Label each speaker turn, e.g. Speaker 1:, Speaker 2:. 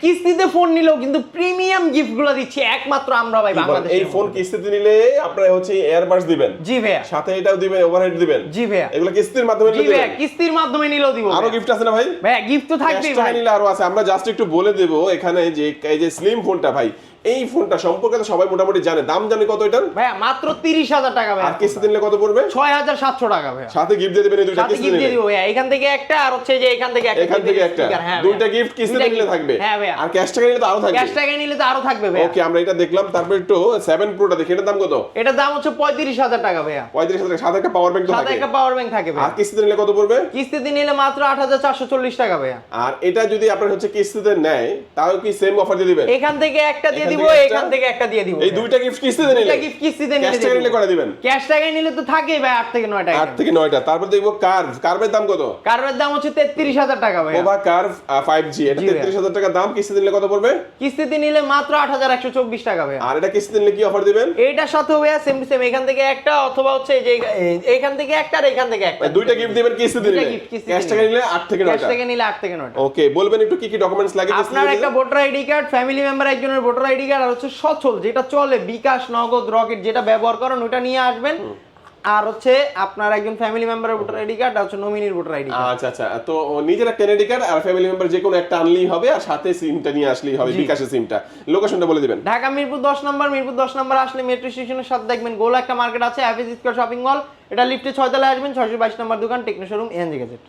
Speaker 1: কিস্তিতে ফোন নিলেও কিন্তু প্রিমিয়াম গিফটগুলো দিচ্ছি একমাত্র আমরা ভাই বাংলাদেশে।
Speaker 2: এই ফোন কিস্তিতে নিলে আপনারা হচ্ছে এয়ারবাডস দিবেন,
Speaker 1: জি ভাইয়া,
Speaker 2: সাথে এটাও দিবেন, ওভারহেড দিবেন,
Speaker 1: জি ভাইয়া,
Speaker 2: এগুলো কিস্তির মাধ্যমে
Speaker 1: জি
Speaker 2: নিলে
Speaker 1: ভাইয়া,
Speaker 2: দিবেন।
Speaker 1: কিস্তির মাধ্যমে নিলেও দিব।
Speaker 2: আরো গিফট আছে না ভাই?
Speaker 1: ভাইয়া গিফট তো থাকবেই ভাই,
Speaker 2: নিলে আরো আছে। আমরা জাস্ট একটু বলে দেব এখানে যে এই যে স্লিম ফোনটা ভাই, এই ফোনটা সম্পর্কে তো সবাই মোটামুটি জানে। দাম জানি কত এটার?
Speaker 1: ভাইয়া মাত্র 30,000 টাকা ভাইয়া।
Speaker 2: আর কিস্তিতে নিলে কত পড়বে?
Speaker 1: 6,700 টাকা ভাইয়া।
Speaker 2: সাথে গিফট দিয়ে দিবেন এই দুইটা
Speaker 1: সাথে
Speaker 2: কিস্তিতে
Speaker 1: গিফট দিয়ে
Speaker 2: নিলে।
Speaker 1: দিব ভাইয়া, এখান থেকে একটা আর হচ্ছে যে এখান থেকে একটা,
Speaker 2: এখান থেকে একটা,
Speaker 1: হ্যাঁ
Speaker 2: দুইটা গিফট কিস্তিতে নিলে থাকবে।
Speaker 1: হ্যাঁ ভাইয়া,
Speaker 2: আর ক্যাশ টাকা নিলে তো আরো থাকবে।
Speaker 1: ক্যাশ টাকা নিলে তো আরো থাকবে ভাইয়া।
Speaker 2: ওকে, আমরা এটা দেখলাম। তারপর একটু 7 প্রোটা দেখি, এটার দাম কত?
Speaker 1: এটার দাম হচ্ছে 35,000 টাকা ভাইয়া।
Speaker 2: 35,000 টাকা, সাথে একটা পাওয়ার ব্যাংক তো
Speaker 1: সাথে
Speaker 2: থাকে।
Speaker 1: একটা পাওয়ার ব্যাংক থাকে ভাইয়া।
Speaker 2: আর কিস্তিতে নিলে কত পড়বে?
Speaker 1: কিস্তিতে নিলে মাত্র 8,440 টাকা ভাইয়া।
Speaker 2: আর এটা যদি আপনার হচ্ছে কিস্তিতে নেয় তাও কি সেম অফার দিয়ে দিবেন?
Speaker 1: এখান থেকে একটা দিয়ে দিব, এখান থেকে একটা দিয়ে দিব।
Speaker 2: এই দুইটা গিফট কিস্তিতে নিলে,
Speaker 1: দুইটা গিফট কিস্তিতে নিলে,
Speaker 2: ক্যাশ টাকা নিলে করে দিবেন।
Speaker 1: ক্যাশ টাকায় নিলে তো থাকেই ভাই 8 থেকে 9 টাকা।
Speaker 2: 8 থেকে 9টা। তারপর দেখবো কার্ভের দাম কত?
Speaker 1: কার্ভের দাম হচ্ছে 33,000 টাকা ভাইয়া।
Speaker 2: ওভা কার্ভ 5G, এটা
Speaker 1: জি ভাইয়া।
Speaker 2: 33,000 টাকা দাম। কিস্তিতে নিলে কত পড়বে?
Speaker 1: কিস্তিতে নিলে মাত্র 8,124 টাকা ভাইয়া।
Speaker 2: আর এটা কিস্তিতে নিলে কি অফার দিবেন?
Speaker 1: এইটার সাথে ভাইয়া সেম টু সেম, এখান থেকে একটা অথবা হচ্ছে এই যে এইখান থেকে একটা আর এখান থেকে একটা,
Speaker 2: দুইটা গিফট দিবেন কিস্তিতে
Speaker 1: দুইটা
Speaker 2: নিলে।
Speaker 1: gift কিস্তিতে
Speaker 2: ক্যাশ টাকা নিলে 8 থেকে
Speaker 1: ক্যাশ
Speaker 2: 9টা।
Speaker 1: টাকা নিলে 8 থেকে 9টা।
Speaker 2: ওকে, বলবেন একটু কি কি ডকুমেন্টস লাগে কিস্তিতে
Speaker 1: আপনার
Speaker 2: নিলে?
Speaker 1: একটা voter ID card, family member একজনের ভোটার আইডি কার্ড, আর হচ্ছে সচল যেটা চলে বিকাশ, নগদ, রকেট যেটা ব্যবহার করেন ওটা নিয়ে আসবেন। আর হচ্ছে আপনার একজন ফ্যামিলি মেম্বারের ভোটার আইডি কার্ড আর হচ্ছে নমিনির ভোটার আইডি কার্ড।
Speaker 2: আচ্ছা আচ্ছা, তো নিজের একটা আইডি কার্ড আর ফ্যামিলি মেম্বার যে কোনো একটা আনলেই হবে, আর সাথে সিমটা নিয়ে আসলেই হবে, বিকাশের সিমটা। লোকেশনটা বলে দিবেন।
Speaker 1: ঢাকা মিরপুর 10 নম্বর, মিরপুর 10 নম্বর আসলে মেট্রো স্টেশনের সাথে দেখবেন গোল একটা মার্কেট আছে, অ্যাভেজ স্কয়ার শপিং মল, এটা লিফটে 6 তলায় আসবেন, 622 নম্বর দোকান, টেকনো শোরুম, এনজি গ্যাজেট।